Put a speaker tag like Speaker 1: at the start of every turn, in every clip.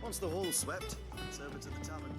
Speaker 1: Once the hall's swept, it's over to the tavern.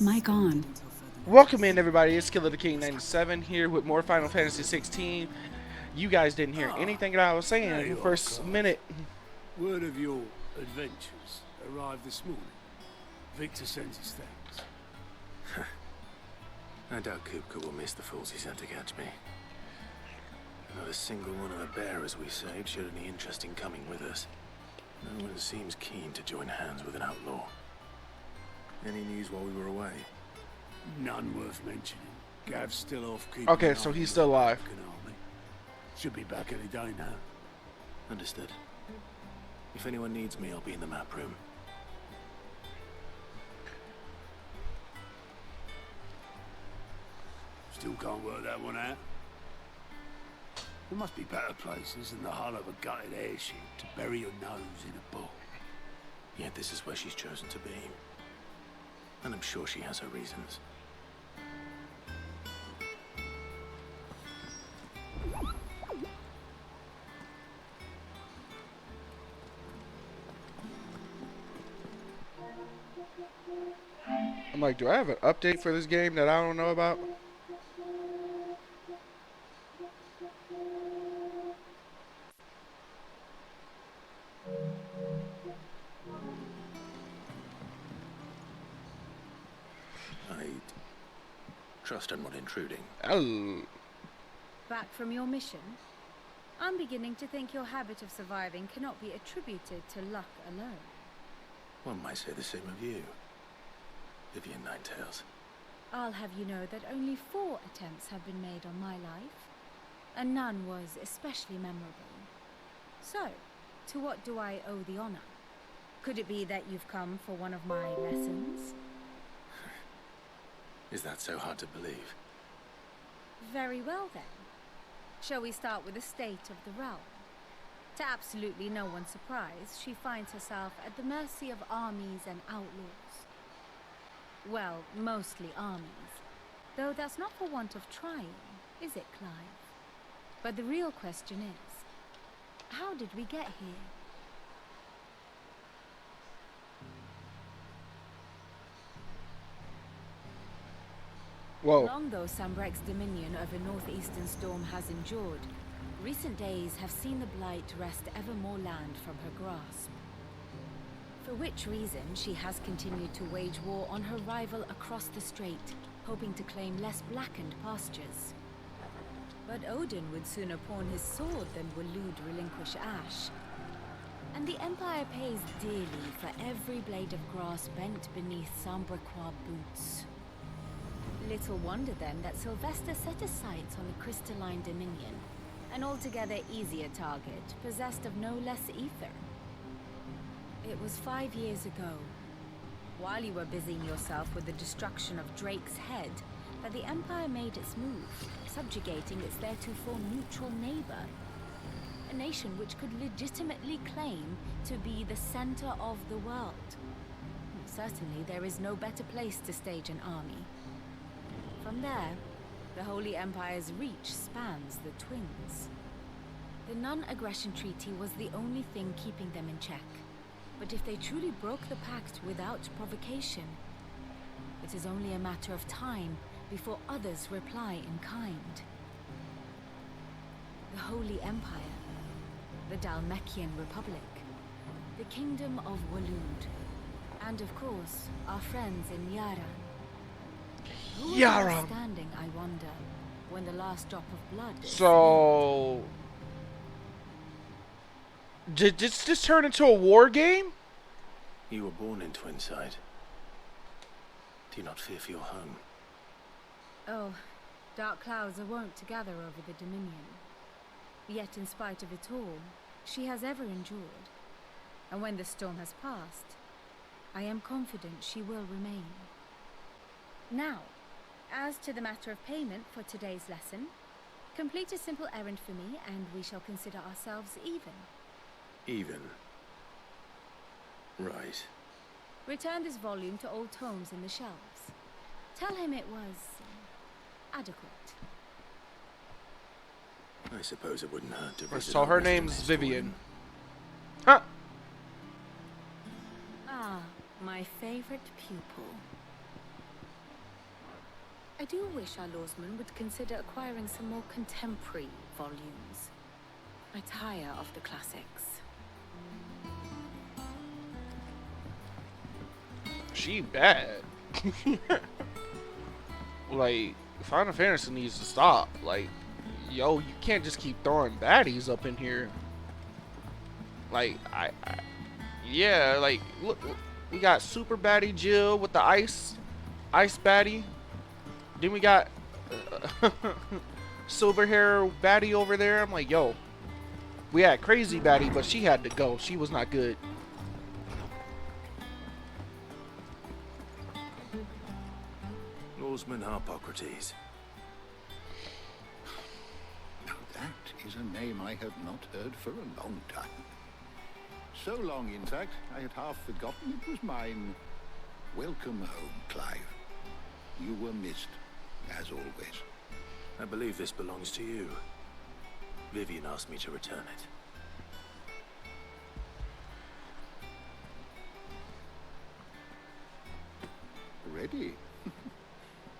Speaker 2: Mic on.
Speaker 3: Welcome in, everybody. It's Killer the King 97 here with more Final Fantasy 16. You guys didn't hear anything that I was saying in the first minute.
Speaker 4: Word of your adventures arrived this morning. Victor sends his thanks.
Speaker 1: I doubt Kupka will miss the fools he sent to catch me. Not a single one of the bearers we saved showed any interest in coming with us. No one seems keen to join hands with an outlaw. Any news while we were away?
Speaker 4: None worth mentioning. Gav's still off keeping
Speaker 3: Okay, so he's still alive.
Speaker 4: Army. Should be back any day now.
Speaker 1: Understood. If anyone needs me, I'll be in the map room.
Speaker 4: Still can't work that one out. There must be better places than the hull of a gutted airship to bury your nose in a book.
Speaker 1: Yet this is where she's chosen to be. And I'm sure she has her reasons.
Speaker 3: I'm like, do I have an update for this game that I don't know about?
Speaker 1: Trust I'm not intruding.
Speaker 3: Oh.
Speaker 5: Back from your mission? I'm beginning to think your habit of surviving cannot be attributed to luck alone.
Speaker 1: One might say the same of you, Vivian Ninetails.
Speaker 5: I'll have you know that only 4 attempts have been made on my life, and none was especially memorable. So, to what do I owe the honor? Could it be that you've come for one of my lessons?
Speaker 1: Is that so hard to believe?
Speaker 5: Very well then. Shall we start with the state of the realm? To absolutely no one's surprise, she finds herself at the mercy of armies and outlaws. Well, mostly armies. Though that's not for want of trying, is it, Clive? But the real question is, how did we get here?
Speaker 3: Whoa.
Speaker 5: Long though Sambrek's dominion over northeastern Storm has endured, recent days have seen the Blight wrest ever more land from her grasp. For which reason she has continued to wage war on her rival across the strait, hoping to claim less blackened pastures. But Odin would sooner pawn his sword than Waloed relinquish Ash. And the Empire pays dearly for every blade of grass bent beneath Sambrequois boots. Little wonder then that Sylvester set his sights on the crystalline dominion, an altogether easier target, possessed of no less ether. It was 5 years ago, while you were busying yourself with the destruction of Drake's head, that the Empire made its move, subjugating its theretofore neutral neighbor. A nation which could legitimately claim to be the center of the world. Certainly there is no better place to stage an army. From there, the Holy Empire's reach spans the Twins. The non-aggression treaty was the only thing keeping them in check. But if they truly broke the pact without provocation, it is only a matter of time before others reply in kind. The Holy Empire, the Dalmekian Republic, the Kingdom of Waloed, and of course, our friends in Yaran. Who are left standing, I wonder, when the last drop of blood is
Speaker 3: So, did this turn into a war game?
Speaker 1: You were born in Twinside. Do you not fear for your home?
Speaker 5: Oh, dark clouds are wont to gather over the Dominion. Yet in spite of it all, she has ever endured. And when the storm has passed, I am confident she will remain. Now, as to the matter of payment for today's lesson, complete a simple errand for me and we shall consider ourselves even.
Speaker 1: Even? Right.
Speaker 5: Return this volume to old tomes in the shelves. Tell him it was adequate.
Speaker 1: I suppose it wouldn't hurt to visit.
Speaker 3: So her name's Vivian. Huh.
Speaker 5: Ah, my favorite pupil. I do wish our lawsman would consider acquiring some more contemporary volumes. I tire of the classics.
Speaker 3: She bad. Like, Final Fantasy needs to stop. Like, yo, you can't just keep throwing baddies up in here. Like, yeah, like, look, we got Super Baddie Jill with the ice baddie. Then we got silver hair baddie over there. I'm like, yo, we had crazy baddie, but she had to go. She was not good.
Speaker 1: Lawsman Harpocrates.
Speaker 2: Now that is a name I have not heard for a long time. So long, in fact, I had half forgotten it was mine. Welcome home, Clive. You were missed, as always.
Speaker 1: I believe this belongs to you. Vivian asked me to return it.
Speaker 2: Ready?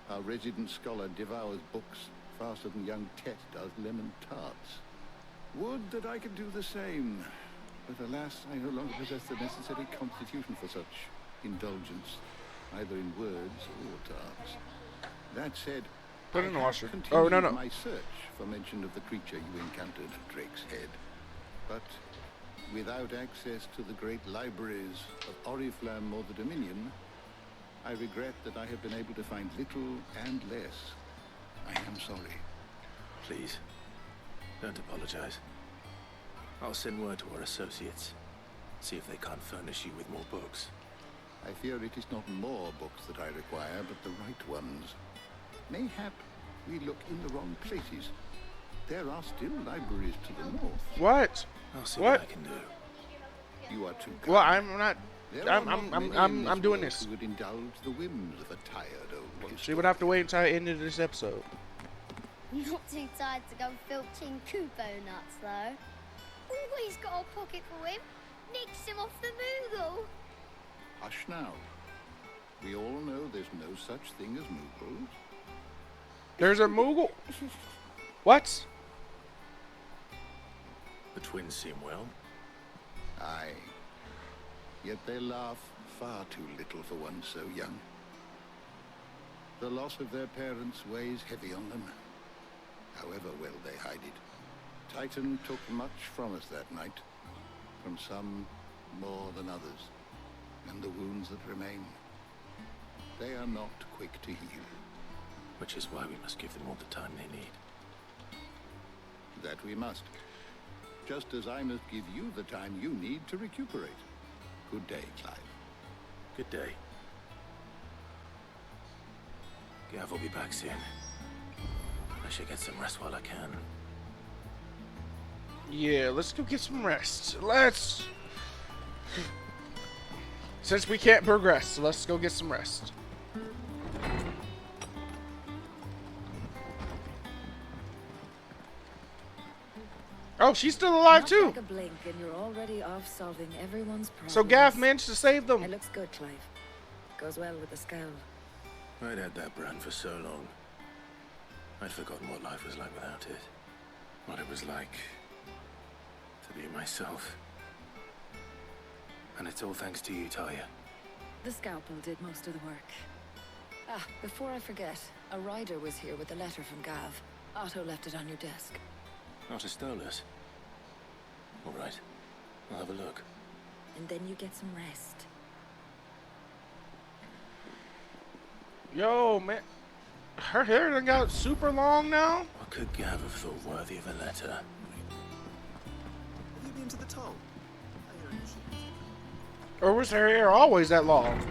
Speaker 2: Our resident scholar devours books faster than young Tet does lemon tarts. Would that I could do the same. But alas, I no longer possess the necessary constitution for such indulgence, either in words or tarts. That said,
Speaker 3: Put it in the washer.
Speaker 2: continued
Speaker 3: Oh, no.
Speaker 2: my search for mention of the creature you encountered at Drake's Head. But without access to the great libraries of Oriflamme or the Dominion, I regret that I have been able to find little and less. I am sorry.
Speaker 1: Please, don't apologize. I'll send word to our associates. See if they can't furnish you with more books.
Speaker 2: I fear it is not more books that I require, but the right ones. Mayhap we look in the wrong places. There are still libraries to the north.
Speaker 3: What?
Speaker 1: I'll see
Speaker 3: What?
Speaker 1: what I can do.
Speaker 2: You are too kind.
Speaker 3: Well, I'm not.
Speaker 2: There are not many in
Speaker 3: I'm doing
Speaker 2: world
Speaker 3: this.
Speaker 2: who would indulge the whims of a tired old
Speaker 3: She would have to wait until I ended this episode.
Speaker 6: Not too tired to go filching Kupo nuts, though. Always got a pocket for him. Nicks him off the Moogle.
Speaker 2: Hush now. We all know there's no such thing as Moogles.
Speaker 3: There's a Moogle. What?
Speaker 1: The twins seem well.
Speaker 2: Aye. Yet they laugh far too little for one so young. The loss of their parents weighs heavy on them, however well they hide it. Titan took much from us that night, from some more than others, and the wounds that remain, they are not quick to heal.
Speaker 1: Which is why we must give them all the time they need.
Speaker 2: That we must. Just as I must give you the time you need to recuperate. Good day, Clive.
Speaker 1: Good day. Gav will be back soon. I should get some rest while I can.
Speaker 3: Yeah, let's go get some rest. Let's. Since we can't progress, let's go get some rest. Oh, she's still alive too.
Speaker 7: Like a blink and you're already off solving everyone's problems.
Speaker 3: So Gav managed to save them.
Speaker 7: It looks good, Clive. Goes well with the scowl.
Speaker 1: I'd had that brand for so long. I'd forgotten what life was like without it. What it was like to be myself. And it's all thanks to you, Talia.
Speaker 7: The scalpel did most of the work. Ah, before I forget, a rider was here with a letter from Gav. Otto left it on your desk.
Speaker 1: Not a Stolas. All right. I'll have a look.
Speaker 7: And then you get some rest.
Speaker 3: Yo, man. Her hair done got super long now?
Speaker 1: What could Gav have thought worthy of a letter?
Speaker 8: Have you been to the toll?
Speaker 3: Or was her hair always that long?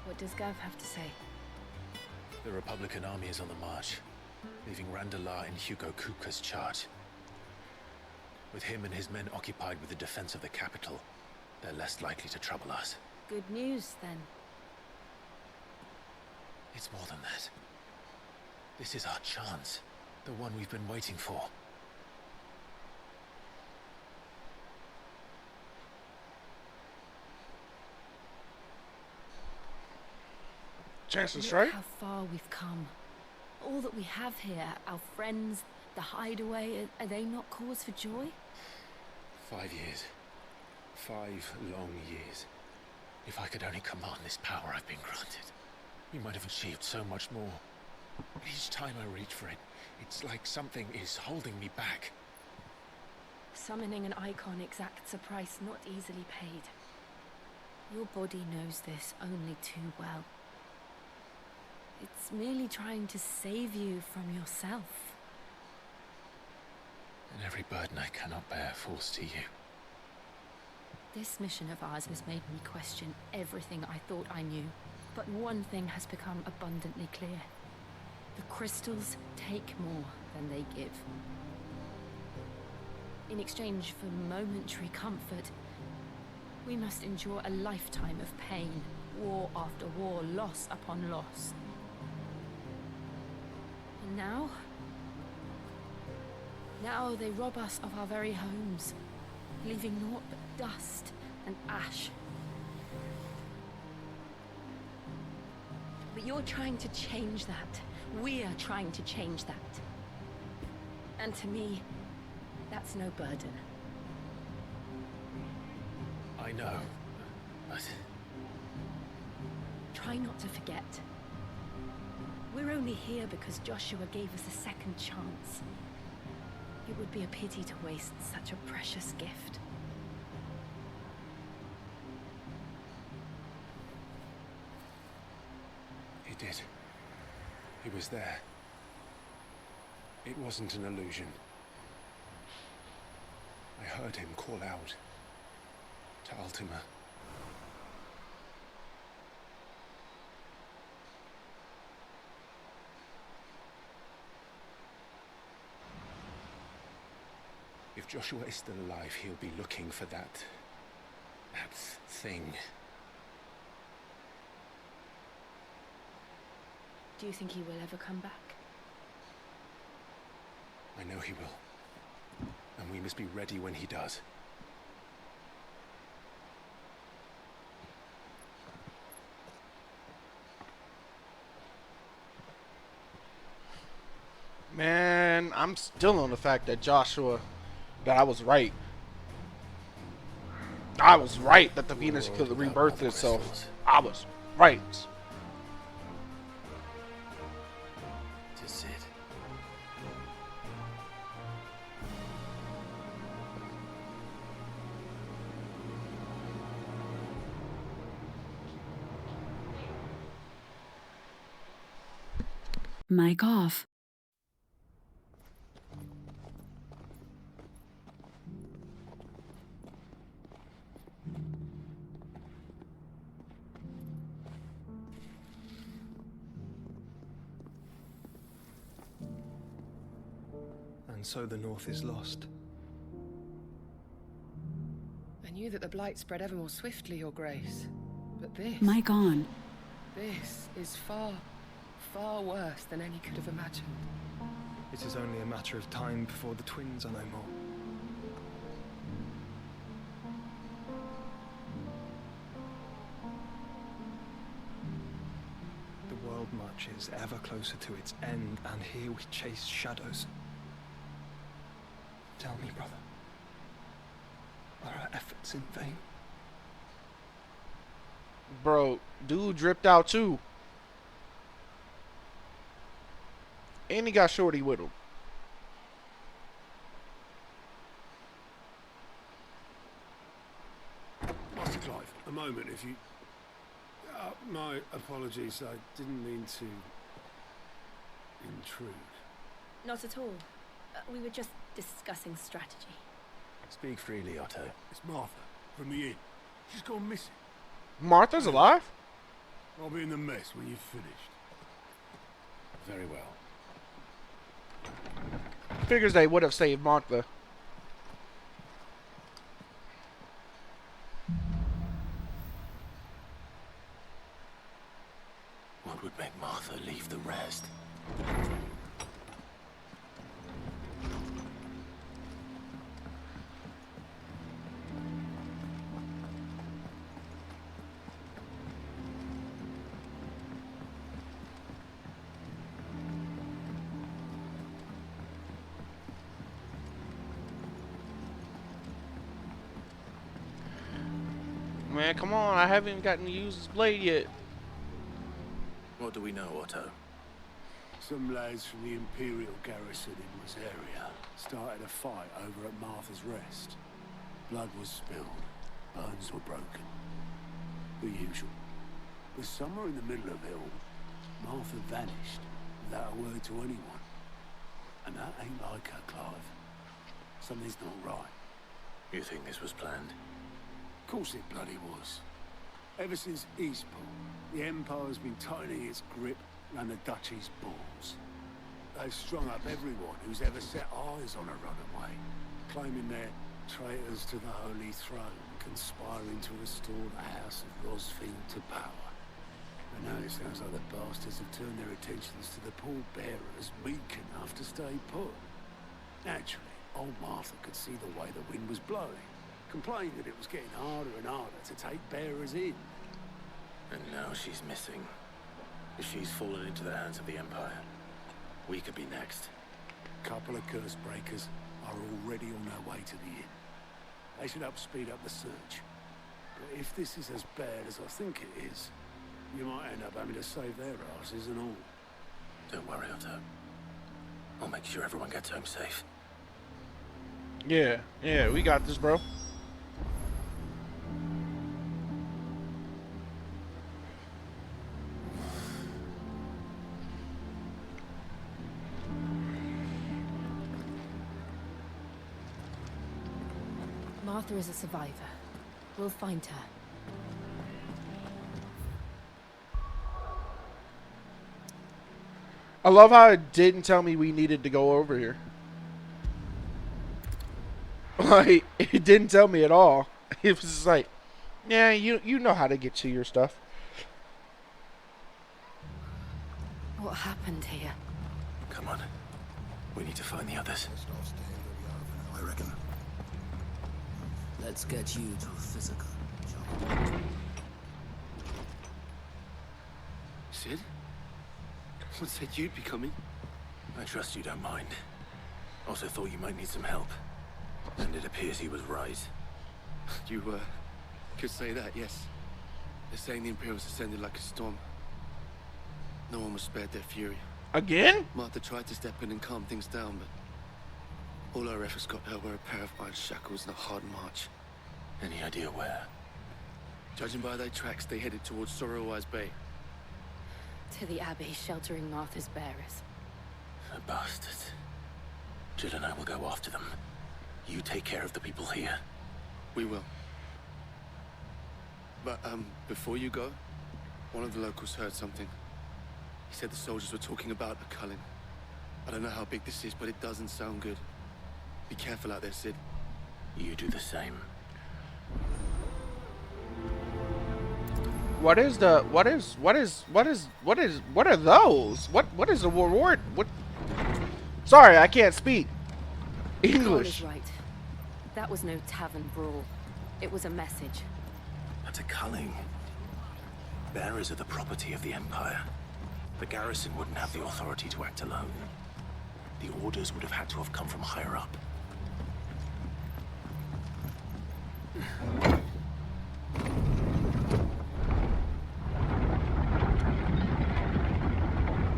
Speaker 5: What does Gav have to say?
Speaker 1: The Republican army is on the march, leaving Randalar in Hugo Kupka's charge. With him and his men occupied with the defense of the capital, they're less likely to trouble us.
Speaker 5: Good news, then.
Speaker 1: It's more than that. This is our chance. The one we've been waiting for.
Speaker 3: Chance to
Speaker 5: Look
Speaker 3: strike?
Speaker 5: how far we've come. All that we have here, our friends, the hideaway, are they not cause for joy?
Speaker 1: 5 years. 5 long years. If I could only command this power I've been granted, we might have achieved so much more. Each time I reach for it, it's like something is holding me back.
Speaker 5: Summoning an icon exacts a price not easily paid. Your body knows this only too well. It's merely trying to save you from yourself.
Speaker 1: And every burden I cannot bear falls to you.
Speaker 5: This mission of ours has made me question everything I thought I knew. But one thing has become abundantly clear. The crystals take more than they give. In exchange for momentary comfort, we must endure a lifetime of pain, war after war, loss upon loss. And now they rob us of our very homes, leaving naught but dust and ash. But you're trying to change that. We're trying to change that. And to me, that's no burden.
Speaker 1: I know, but...
Speaker 5: Try not to forget. We're only here because Joshua gave us a second chance. It would be a pity to waste such a precious gift.
Speaker 1: He did. He was there. It wasn't an illusion. I heard him call out to Ultima. If Joshua is still alive, he'll be looking for that thing.
Speaker 5: Do you think he will ever come back?
Speaker 1: I know he will. And we must be ready when he does.
Speaker 3: Man, I'm still on the fact that that I was right. I was right that the Venus could rebirth itself. I was right.
Speaker 1: Tis it.
Speaker 9: Mic off.
Speaker 8: And so the North is lost.
Speaker 9: knew that the blight spread ever more swiftly, Your Grace. But this...
Speaker 5: Mic on.
Speaker 9: This is far, far worse than any could have imagined.
Speaker 8: It is only a matter of time before the twins are no more. The world marches ever closer to its end, and here we chase shadows. Tell me, brother, are our efforts in vain?
Speaker 3: Bro, dude dripped out too. And he got Shorty with him.
Speaker 4: Master Clive, a moment, if you... my apologies, I didn't mean to... intrude.
Speaker 10: Not at all. We were just discussing strategy.
Speaker 1: Speak freely, Otto.
Speaker 4: It's Martha, from the inn. She's gone missing.
Speaker 3: Martha's alive?
Speaker 4: I'll be in the mess when you've finished.
Speaker 1: Very well.
Speaker 3: Figures they would have saved Martha.
Speaker 1: What would make Martha leave the rest?
Speaker 3: Man, come on. I haven't even gotten to use this blade yet.
Speaker 1: What do we know, Otto?
Speaker 4: Some lads from the Imperial garrison in Rosaria started a fight over at Martha's Rest. Blood was spilled, bones were broken. The usual. But somewhere in the middle of it all, Martha vanished without a word to anyone. And that ain't like her, Clive. Something's not right.
Speaker 1: You think this was planned?
Speaker 4: Of course it bloody was. Ever since Eastport, the Empire's been tightening its grip around the Duchy's balls. They've strung up everyone who's ever set eyes on a runaway, claiming they're traitors to the Holy Throne, conspiring to restore the House of Rosfield to power. And now it sounds like the bastards have turned their attentions to the pallbearers meek enough to stay put. Naturally, old Martha could see the way the wind was blowing, complained that it was getting harder and harder to take bearers in.
Speaker 1: And now she's missing. If she's fallen into the hands of the Empire, we could be next.
Speaker 4: Couple of curse breakers are already on their way to the inn. They should help speed up the search. But if this is as bad as I think it is, you might end up having to save their asses and all.
Speaker 1: Don't worry, Otto. I'll make sure everyone gets home safe.
Speaker 3: Yeah, we got this, bro.
Speaker 10: Martha is a survivor. We'll find her.
Speaker 3: I love how it didn't tell me we needed to go over here. Like, it didn't tell me at all. It was just like, yeah, you know how to get to your stuff.
Speaker 10: What happened here?
Speaker 1: Come on. We need to find the others.
Speaker 2: I reckon.
Speaker 11: Let's get you to physical.
Speaker 1: Sid? Someone said you'd be coming. I trust you don't mind. Also thought you might need some help. And it appears he was right.
Speaker 12: You, could say that, yes. They're saying the Imperials ascended like a storm. No one was spared their fury.
Speaker 3: Again?
Speaker 12: Martha tried to step in and calm things down, but all our efforts got her were a pair of iron shackles and a hard march.
Speaker 1: Any idea where?
Speaker 12: Judging by their tracks, they headed towards Sorrowwise Bay.
Speaker 10: To the Abbey, sheltering Martha's bearers.
Speaker 1: The bastards. Jill and I will go after them. You take care of the people here.
Speaker 12: We will. But, before you go, one of the locals heard something. He said the soldiers were talking about a culling. I don't know how big this is, but it doesn't sound good. Be careful out there, Sid.
Speaker 1: You do the same.
Speaker 3: What are those? What is the reward? What? Sorry, I can't speak
Speaker 10: Carl
Speaker 3: English.
Speaker 10: is right. That was no tavern brawl. It was a message.
Speaker 1: But a culling. Bearers are the property of the Empire. The garrison wouldn't have the authority to act alone. The orders would have had to have come from higher up.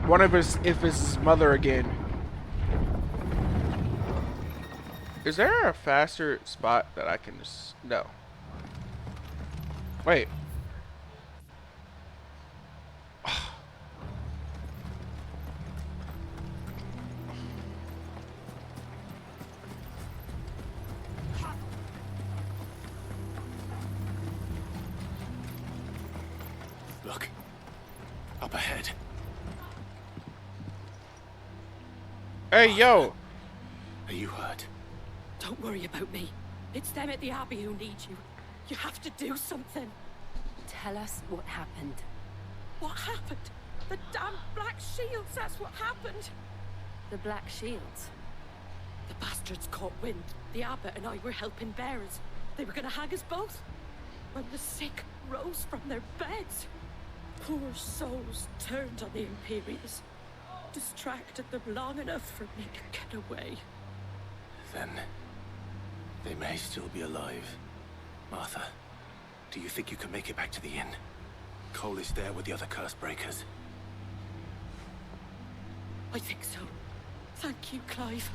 Speaker 3: One of his, if it's his mother again. Is there a faster spot that I can just... No. Wait.
Speaker 1: Look. Up ahead.
Speaker 3: Hey, yo.
Speaker 1: Are you hurt?
Speaker 11: Don't worry about me. It's them at the Abbey who need you. You have to do something.
Speaker 10: Tell us what happened.
Speaker 11: What happened? The damn Black Shields, that's what happened.
Speaker 10: The Black Shields?
Speaker 11: The bastards caught wind. The abbot and I were helping bearers. They were gonna hang us both. When the sick rose from their beds. Poor souls turned on the Imperials. Distracted them long enough for me to get away.
Speaker 1: Then... they may still be alive. Martha, do you think you can make it back to the inn? Cole is there with the other curse breakers.
Speaker 11: I think so. Thank you, Clive.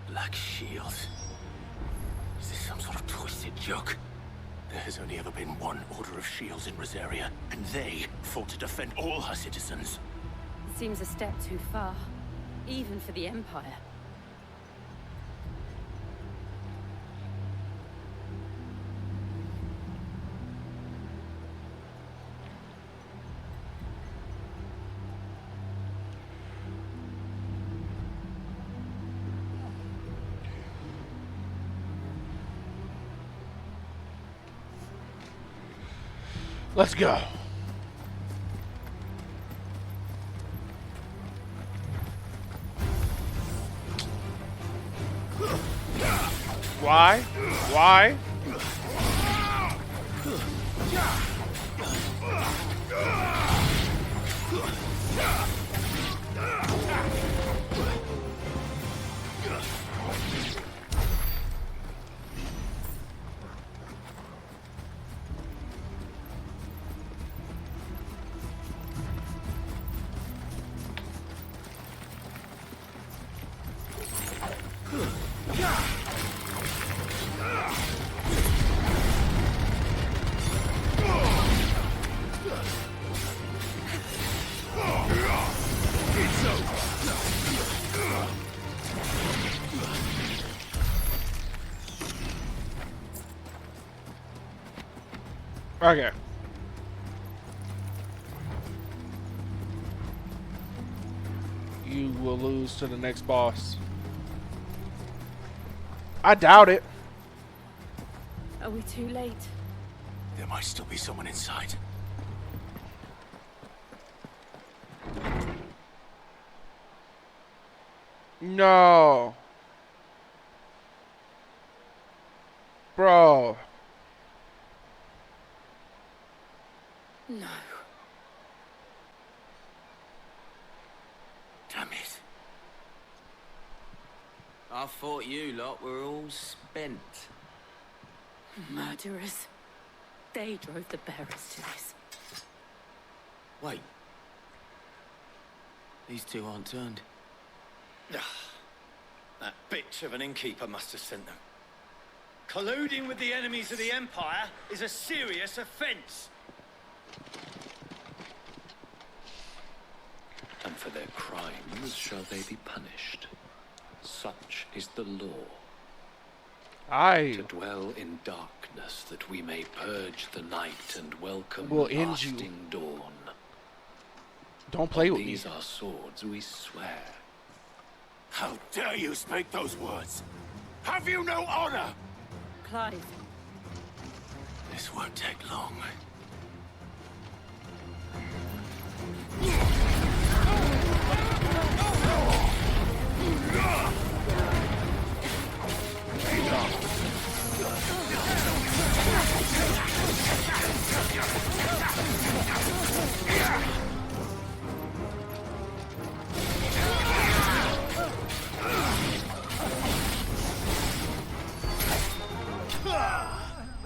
Speaker 1: Black Shields. Is this some sort of twisted joke? There has only ever been one Order of Shields in Rosaria, and they fought to defend all her citizens.
Speaker 10: It seems a step too far, even for the Empire.
Speaker 3: Let's go. Why? Why? Okay. You will lose to the next boss. I doubt it.
Speaker 10: Are we too late?
Speaker 1: There might still be someone inside.
Speaker 3: No. Bro.
Speaker 10: No.
Speaker 1: Damn it.
Speaker 13: I thought you lot were all spent.
Speaker 11: Murderers. They drove the bearers to this.
Speaker 13: Wait. These two aren't turned.
Speaker 14: That bitch of an innkeeper must have sent them. Colluding with the enemies of the Empire is a serious offense.
Speaker 15: And for their crimes shall they be punished. Such is the law. To dwell in darkness, that we may purge the night and welcome
Speaker 3: will
Speaker 15: the
Speaker 3: end
Speaker 15: lasting dawn.
Speaker 3: Don't play with me.
Speaker 15: These are swords, we swear.
Speaker 4: How dare you speak those words? Have you no honor?
Speaker 11: Clive.
Speaker 1: This won't take long.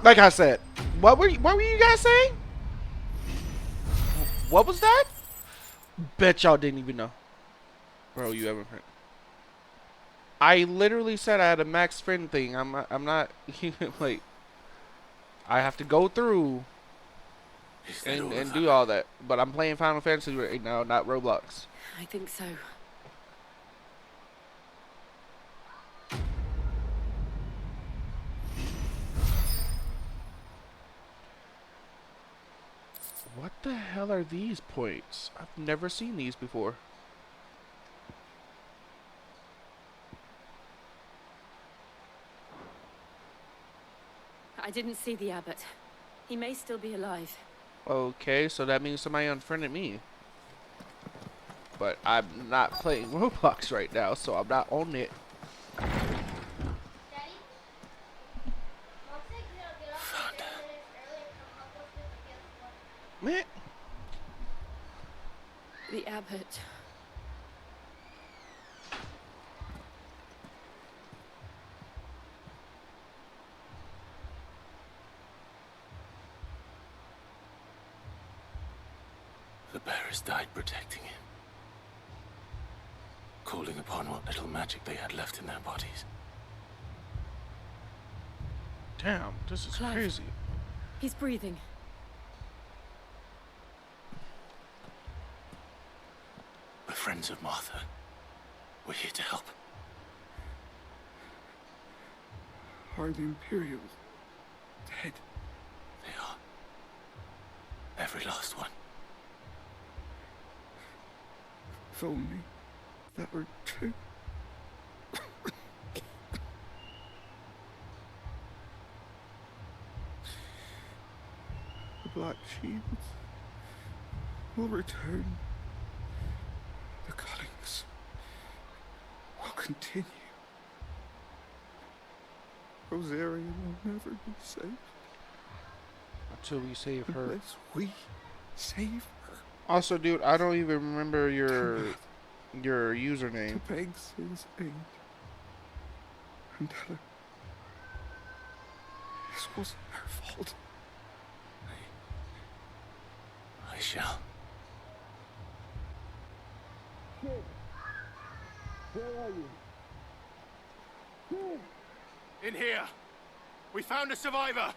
Speaker 3: Like I said, what were you guys saying? What was that? Bet y'all didn't even know. Bro, you haven't heard. I literally said I had a max friend thing. I'm not like, I have to go through and do all that. But I'm playing Final Fantasy right now, not Roblox.
Speaker 11: I think so.
Speaker 3: What the hell are these points? I've never seen these before.
Speaker 11: I didn't see the abbot. He may still be alive.
Speaker 3: Okay, so that means somebody unfriended me. But I'm not playing Roblox right now, so I'm not on it. Man.
Speaker 11: The abbot.
Speaker 1: The bearers died protecting him. Calling upon what little magic they had left in their bodies.
Speaker 3: Damn, this is
Speaker 11: Clive.
Speaker 3: crazy.
Speaker 11: He's breathing.
Speaker 1: We're friends of Martha. We're here to help.
Speaker 4: Are the Imperials dead?
Speaker 1: They are. Every last one.
Speaker 4: If only that were true. The Black Shields will return. The Cullings will continue. Rosaria will never be saved.
Speaker 3: Until we save her.
Speaker 4: Unless we save her.
Speaker 3: Also, dude, I don't even remember your username.
Speaker 4: To beg Sin's aid. And tell her this wasn't her fault.
Speaker 1: I shall.
Speaker 4: Kid, where are you? Kid!
Speaker 12: In here. We found a survivor.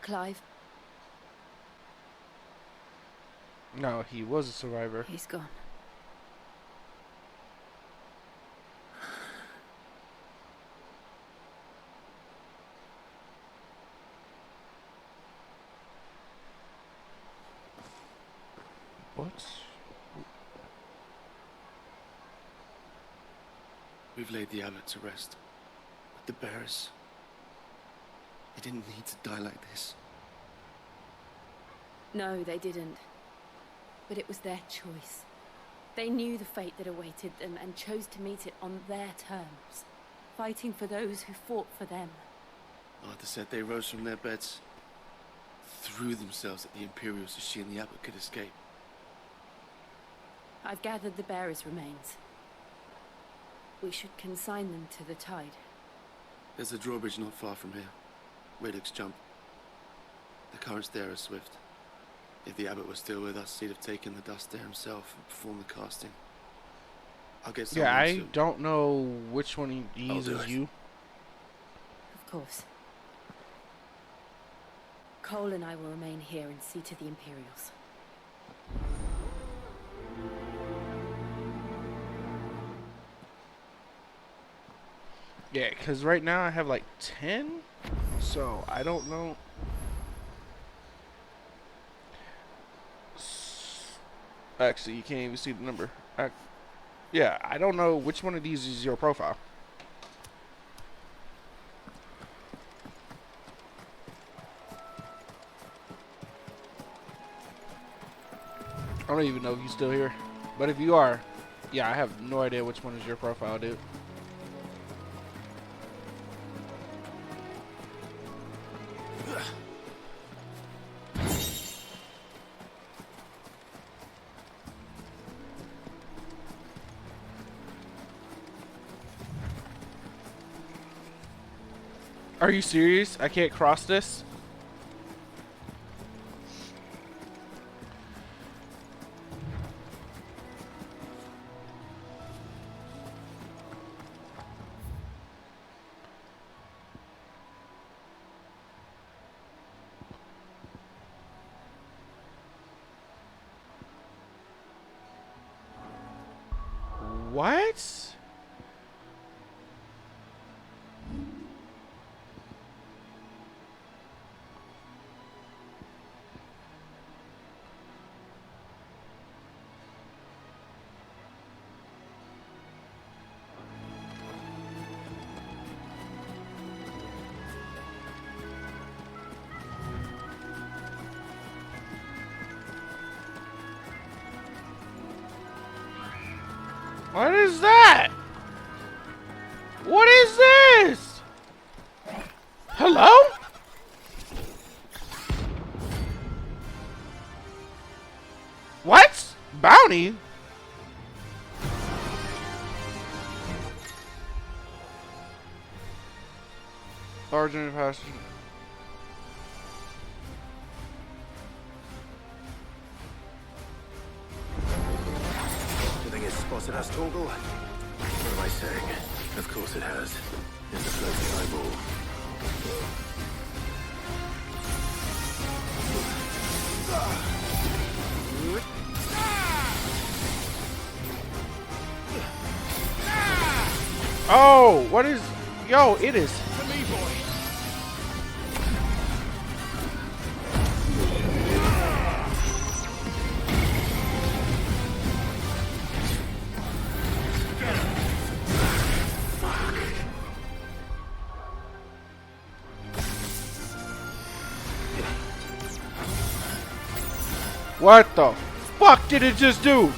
Speaker 11: Clive.
Speaker 3: No, he was a survivor.
Speaker 11: He's gone.
Speaker 3: What?
Speaker 12: We've laid the abbot to rest. But the bearers... They didn't need to die like this.
Speaker 11: No, they didn't. But it was their choice. They knew the fate that awaited them and chose to meet it on their terms, fighting for those who fought for them.
Speaker 12: Arthur said they rose from their beds, threw themselves at the Imperials so she and the abbot could escape.
Speaker 11: I've gathered the bearers' remains. We should consign them to the tide.
Speaker 12: There's a drawbridge not far from here. Radix jump. The currents there are swift. If the abbot was still with us, he'd have taken the dust there himself and performed the casting. I'll get someone
Speaker 3: Yeah, I
Speaker 12: to...
Speaker 3: don't know which one he uses you.
Speaker 11: Of course. Cole and I will remain here and see to the Imperials.
Speaker 3: Yeah, because right now I have like 10, so I don't know. Actually, you can't even see the number. Yeah, I don't know which one of these is your profile. I don't even know if you're still here. But if you are, yeah, I have no idea which one is your profile, dude. Are you serious? I can't cross this? What? What is that? What is this? Hello? What? Bounty? Origin passion.
Speaker 1: You think it's spotted us, Torgal? What am I saying? Of course it has. It's a floating eyeball.
Speaker 3: Oh, what is... Yo, it is...
Speaker 4: To me, boy.
Speaker 3: What the fuck did it just do?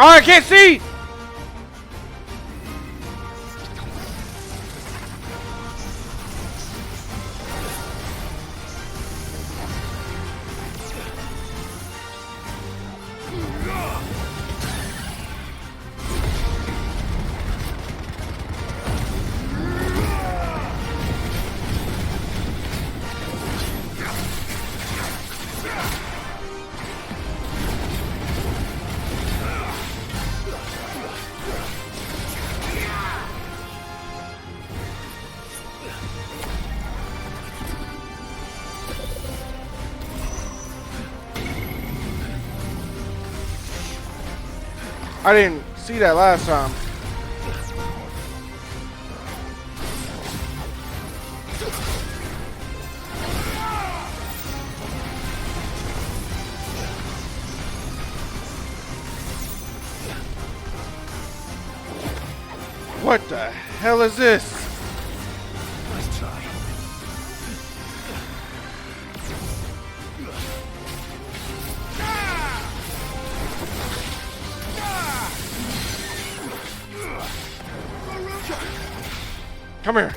Speaker 3: Oh, I can't see! I didn't see that last time. What the hell is this?
Speaker 4: Nice try.
Speaker 3: Come here.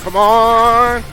Speaker 3: Come on.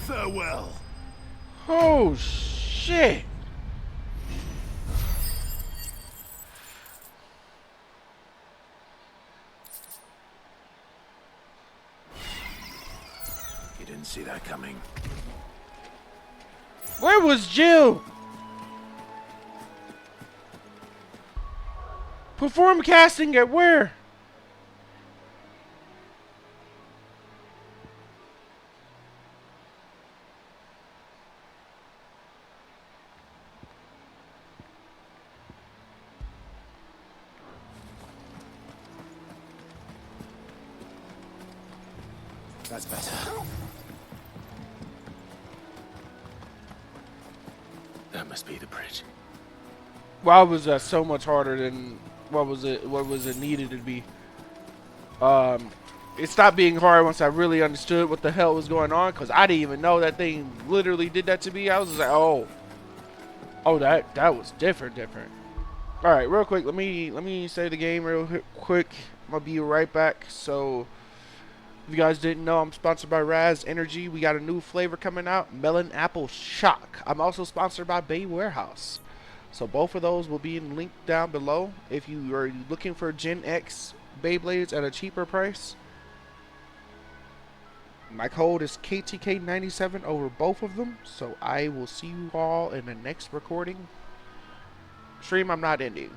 Speaker 4: Farewell.
Speaker 3: Oh, shit.
Speaker 1: You didn't see that coming.
Speaker 3: Where was Jill? Perform casting at where?
Speaker 1: That's better. That must be the bridge.
Speaker 3: Why was that so much harder than what was it needed to be? It stopped being hard once I really understood what the hell was going on, because I didn't even know that thing literally did that to me. I was just like, oh, that was different. All right, real quick, let me save the game real quick. I'm gonna be right back. So, if you guys didn't know, I'm sponsored by Raz Energy. We got a new flavor coming out, Melon Apple Shock. I'm also sponsored by Bay Warehouse. So both of those will be linked down below. If you are looking for Gen X Beyblades at a cheaper price, my code is KTK97 over both of them. So I will see you all in the next recording. Stream I'm not ending.